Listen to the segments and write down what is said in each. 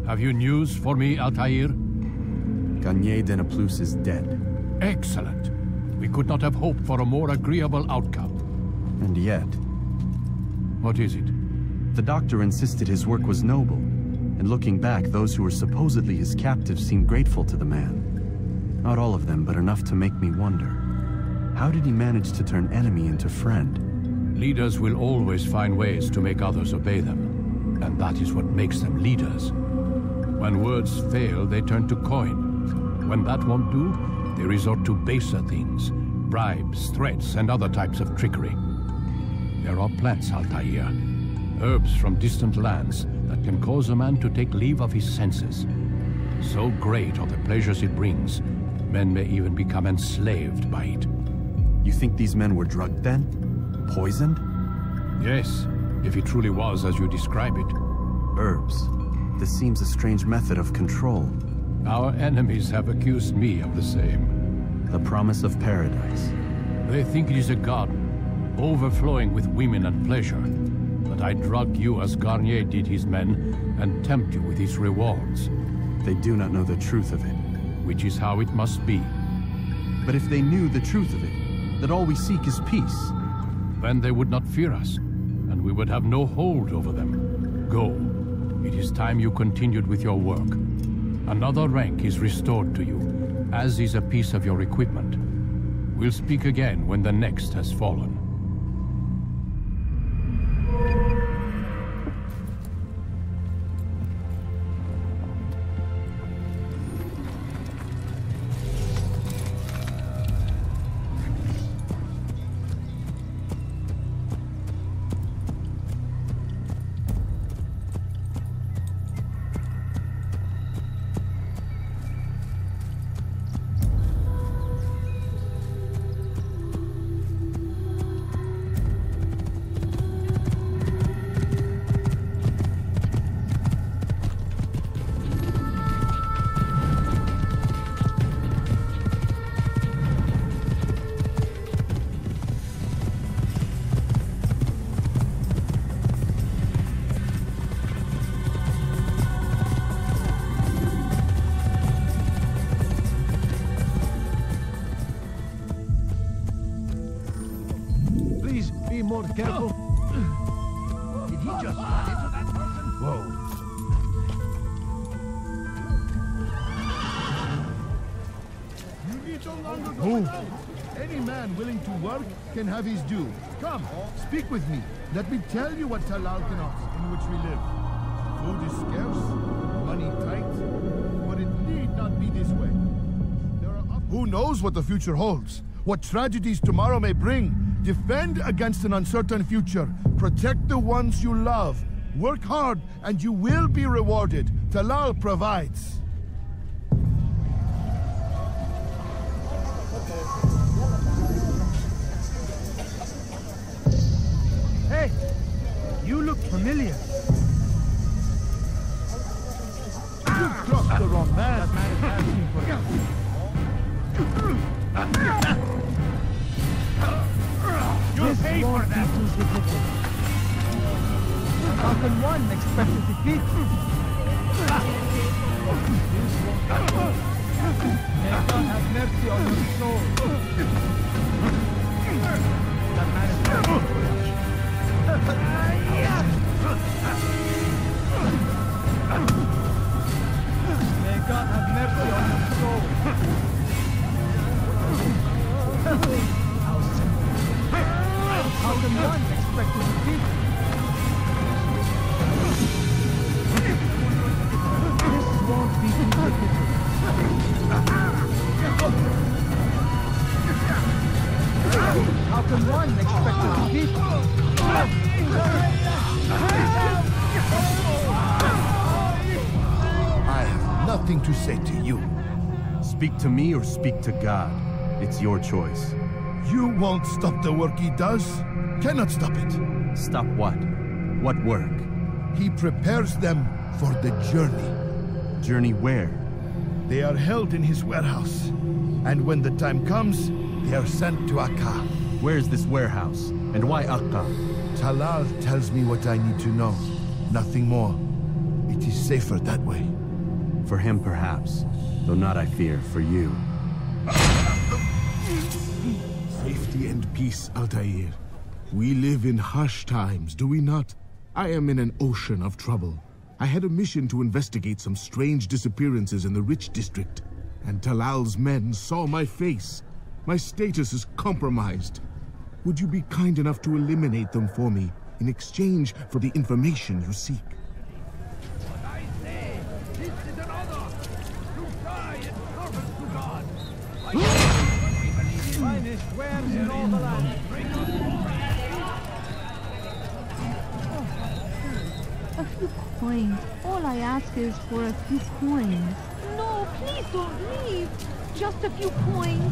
Have you news for me, Altair? Garnier de Naplouse is dead. Excellent. We could not have hoped for a more agreeable outcome. And yet... What is it? The doctor insisted his work was noble, and looking back, those who were supposedly his captives seemed grateful to the man. Not all of them, but enough to make me wonder. How did he manage to turn enemy into friend? Leaders will always find ways to make others obey them, and that is what makes them leaders. When words fail, they turn to coin. When that won't do, they resort to baser things, bribes, threats, and other types of trickery. There are plants, Altair, herbs from distant lands that can cause a man to take leave of his senses. So great are the pleasures it brings, men may even become enslaved by it. You think these men were drugged then? Poisoned? Yes, if it truly was as you describe it. Herbs. This seems a strange method of control. Our enemies have accused me of the same. The promise of paradise. They think it is a garden, overflowing with women and pleasure. That I drug you as Garnier did his men, and tempt you with his rewards. They do not know the truth of it. Which is how it must be. But if they knew the truth of it, that all we seek is peace, then they would not fear us, and we would have no hold over them. Go. It is time you continued with your work. Another rank is restored to you, as is a piece of your equipment. We'll speak again when the next has fallen. More careful. Did he just run into that person? Whoa. You need no longer go without. Any man willing to work can have his due. Come, speak with me. Let me tell you what Talal cannot, in which we live. Food is scarce, money tight, but it need not be this way. Who knows what the future holds? What tragedies tomorrow may bring? Defend against an uncertain future. Protect the ones you love. Work hard, and you will be rewarded. Talal provides. Hey! You look familiar. You crossed the wrong man. That man is asking for you. You'll pay for that! How can one expect to defeat? May God have mercy on your soul. That man is very foolish. May God have mercy on your soul. How can one expect to defeat? This won't be too difficult. How can one expect to defeat? I have nothing to say to you. Speak to me or speak to God. It's your choice. You won't stop the work he does. Cannot stop it. Stop what? What work? He prepares them for the journey. Journey where? They are held in his warehouse. And when the time comes, they are sent to Akka. Where is this warehouse? And why Akka? Talal tells me what I need to know. Nothing more. It It is safer that way. For him, perhaps. Though not, I fear, for you. Safety and peace, Altair. We live in harsh times, do we not? I am in an ocean of trouble. I had a mission to investigate some strange disappearances in the rich district, and Talal's men saw my face. My status is compromised. Would you be kind enough to eliminate them for me in exchange for the information you seek? What I say, this is an honor to die in service to God. I what we believe in. Finest wares in all the land. A few coins. All I ask is for a few coins. No, please don't leave. Just a few coins.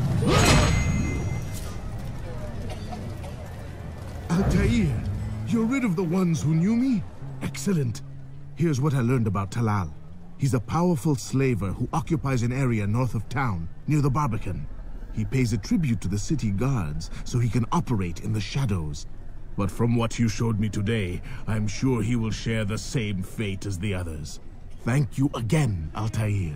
Altair, you're rid of the ones who knew me? Excellent. Here's what I learned about Talal. He's a powerful slaver who occupies an area north of town, near the Barbican. He pays a tribute to the city guards so he can operate in the shadows. But from what you showed me today, I'm sure he will share the same fate as the others. Thank you again, Altair.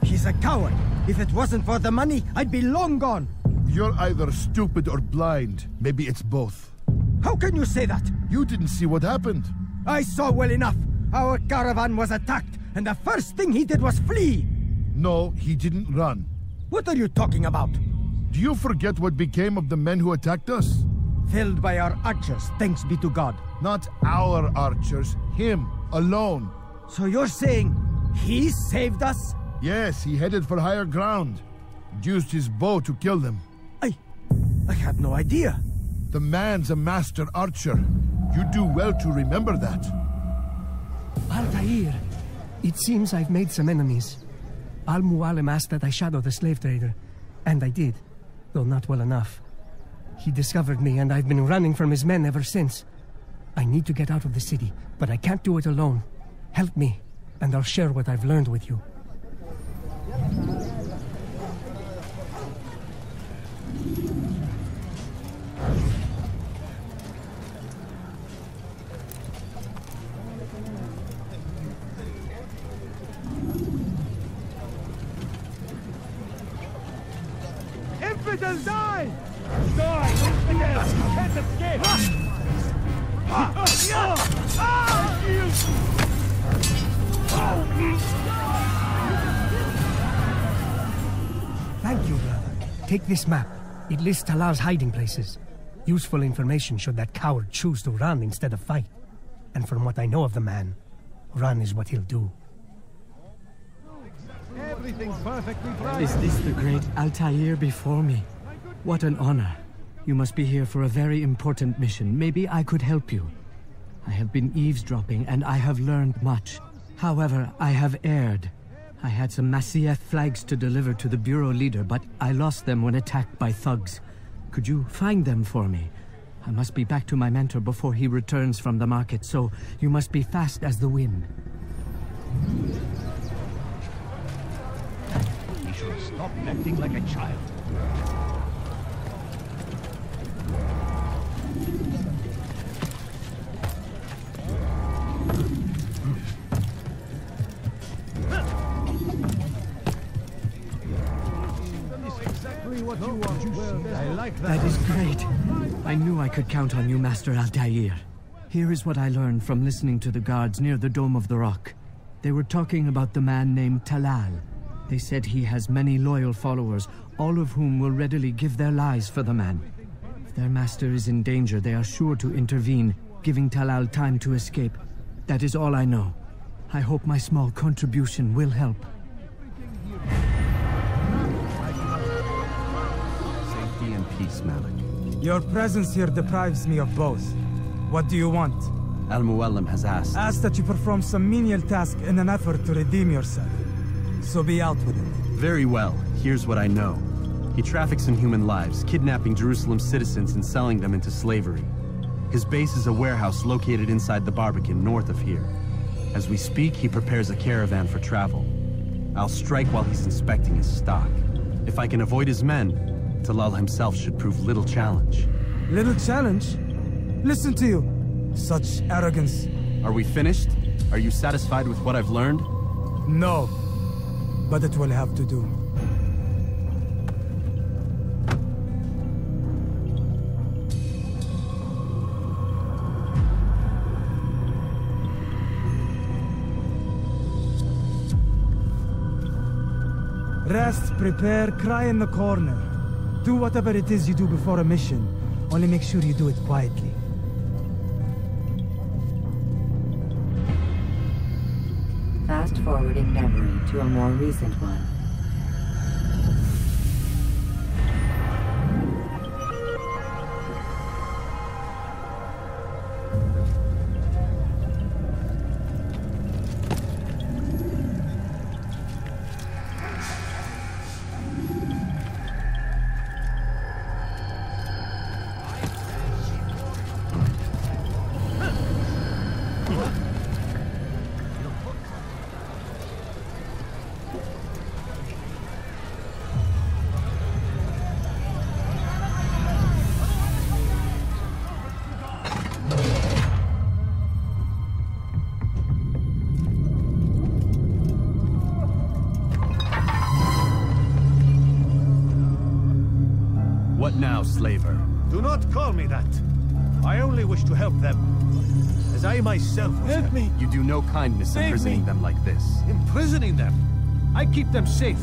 He's a coward. If it wasn't for the money, I'd be long gone. You're either stupid or blind. Maybe it's both. How can you say that? You didn't see what happened. I saw well enough. Our caravan was attacked, and the first thing he did was flee. No, he didn't run. What are you talking about? Do you forget what became of the men who attacked us? Felled by our archers, thanks be to God. Not our archers, him, alone. So you're saying he saved us? Yes, he headed for higher ground. Used his bow to kill them. I had no idea. The man's a master archer. You do well to remember that. Altair, it seems I've made some enemies. Al-Mualim asked that I shadow the slave trader, and I did, though not well enough. He discovered me, and I've been running from his men ever since. I need to get out of the city, but I can't do it alone. Help me, and I'll share what I've learned with you. Infidel, die! Die, infidel! Can't escape! Thank you, brother. Take this map. It lists Talal's hiding places. Useful information should that coward choose to run instead of fight. And from what I know of the man, run is what he'll do. Everything's perfectly right. Is this the great Altair before me? What an honor. You must be here for a very important mission. Maybe I could help you. I have been eavesdropping and I have learned much. However, I have erred. I had some Masyaf flags to deliver to the bureau leader, but I lost them when attacked by thugs. Could you find them for me? I must be back to my mentor before he returns from the market, so you must be fast as the wind. You should stop acting like a child. What you want. Well, I like that. That is great. I knew I could count on you, Master Altair. Here is what I learned from listening to the guards near the Dome of the Rock. They were talking about the man named Talal. They said he has many loyal followers, all of whom will readily give their lives for the man. If their master is in danger, they are sure to intervene, giving Talal time to escape. That is all I know. I hope my small contribution will help. Safety and peace, Malik. Your presence here deprives me of both. What do you want? Al-Mualim has asked. Ask that you perform some menial task in an effort to redeem yourself. So be out with it. Very well. Here's what I know. He traffics in human lives, kidnapping Jerusalem citizens and selling them into slavery. His base is a warehouse located inside the Barbican, north of here. As we speak, he prepares a caravan for travel. I'll strike while he's inspecting his stock. If I can avoid his men, Talal himself should prove little challenge. Little challenge? Listen to you. Such arrogance. Are we finished? Are you satisfied with what I've learned? No. But it will have to do. Rest, prepare, cry in the corner. Do whatever it is you do before a mission. Only make sure you do it quietly. Fast-forwarding memory to a more recent one. What now, slaver? Do not call me that. I only wish to help them. As I myself was help me. You do no kindness imprisoning them like this. Imprisoning them? I keep them safe,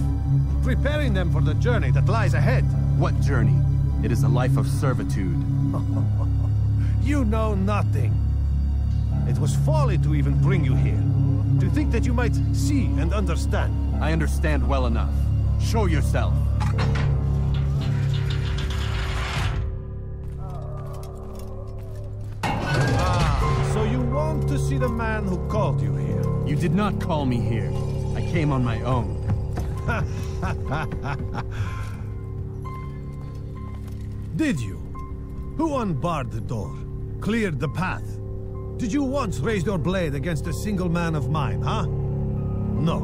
preparing them for the journey that lies ahead. What journey? It is a life of servitude. You know nothing. It was folly to even bring you here. To think that you might see and understand. I understand well enough. Show yourself. To see the man who called you here. You did not call me here. I came on my own. Did you? Who unbarred the door? Cleared the path? Did you once raise your blade against a single man of mine, huh? No.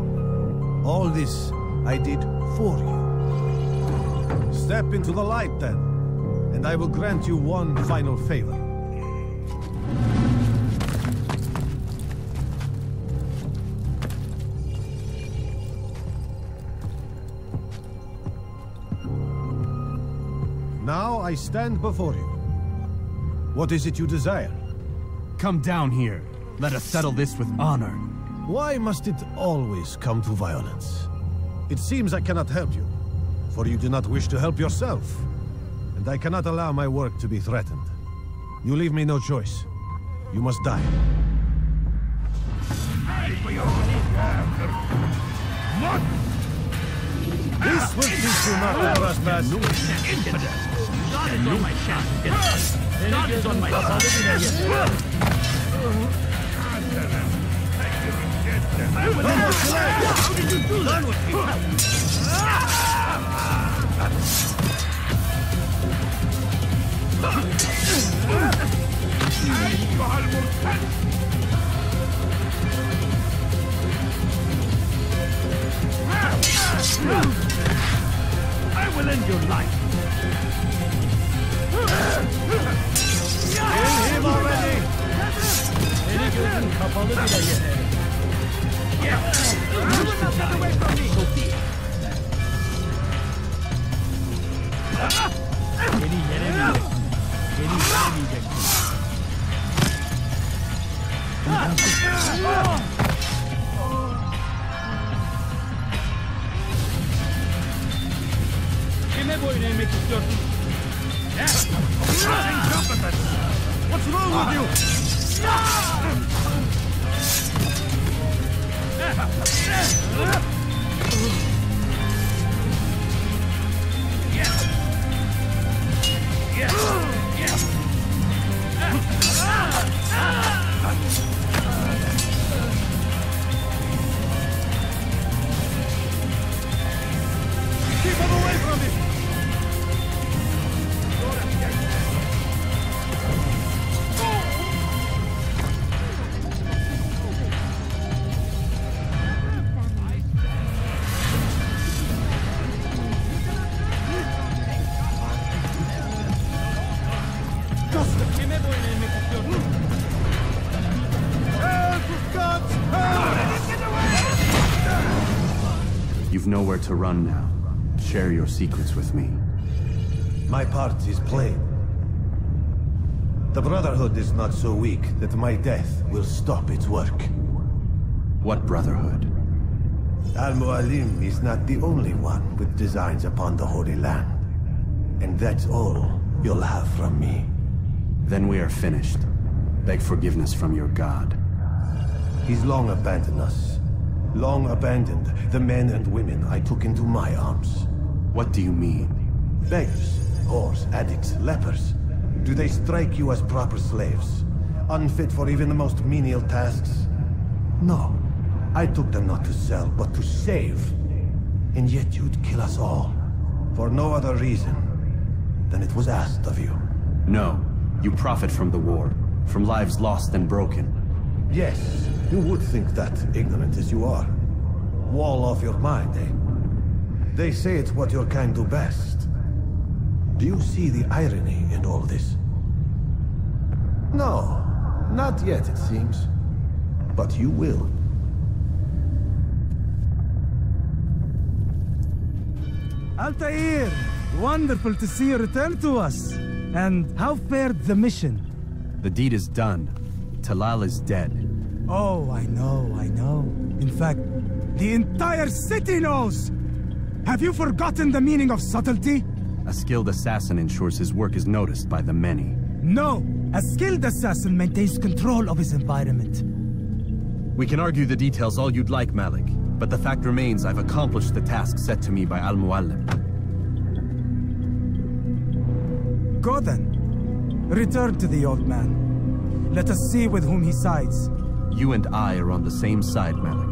All this I did for you. Step into the light then, and I will grant you one final favor. Now I stand before you. What is it you desire? Come down here. Let us settle this with honor. Why must it always come to violence? It seems I cannot help you, for you do not wish to help yourself. And I cannot allow my work to be threatened. You leave me no choice. You must die. What? This will teach you not to trespass. God is on my chest. God is on my side. I will end your life. How did you do that? With I will end your life. Kill him already! Seni gözün kapalı bile yeter. You will not get away from me, Sophia. Beni yenemeyeceksin. Beni yenemeyeceksin. Kime boyun eğmek istiyorsun? What's wrong with you? Keep him away from me! you've nowhere to run now. Share your secrets with me. My part is plain. The Brotherhood is not so weak that my death will stop its work. What Brotherhood? Al-Mualim is not the only one with designs upon the Holy Land. And that's all you'll have from me. Then we are finished. Beg forgiveness from your god. He's long abandoned us. Long abandoned the men and women I took into my arms. What do you mean? Beggars, whores, addicts, lepers. Do they strike you as proper slaves? Unfit for even the most menial tasks? No. I took them not to sell, but to save. And yet you'd kill us all. For no other reason than it was asked of you. No. You profit from the war. From lives lost and broken. Yes. You would think that, ignorant as you are. Wall off your mind, eh? They say it's what your kind do best. Do you see the irony in all this? No, not yet, it seems. But you will. Altair! Wonderful to see you return to us. And how fared the mission? The deed is done. Talal is dead. Oh, I know, I know. In fact, the entire city knows! Have you forgotten the meaning of subtlety? A skilled assassin ensures his work is noticed by the many. No! A skilled assassin maintains control of his environment. We can argue the details all you'd like, Malik. But the fact remains I've accomplished the task set to me by Al-Mualim. Go then. Return to the old man. Let us see with whom he sides. You and I are on the same side, Malik.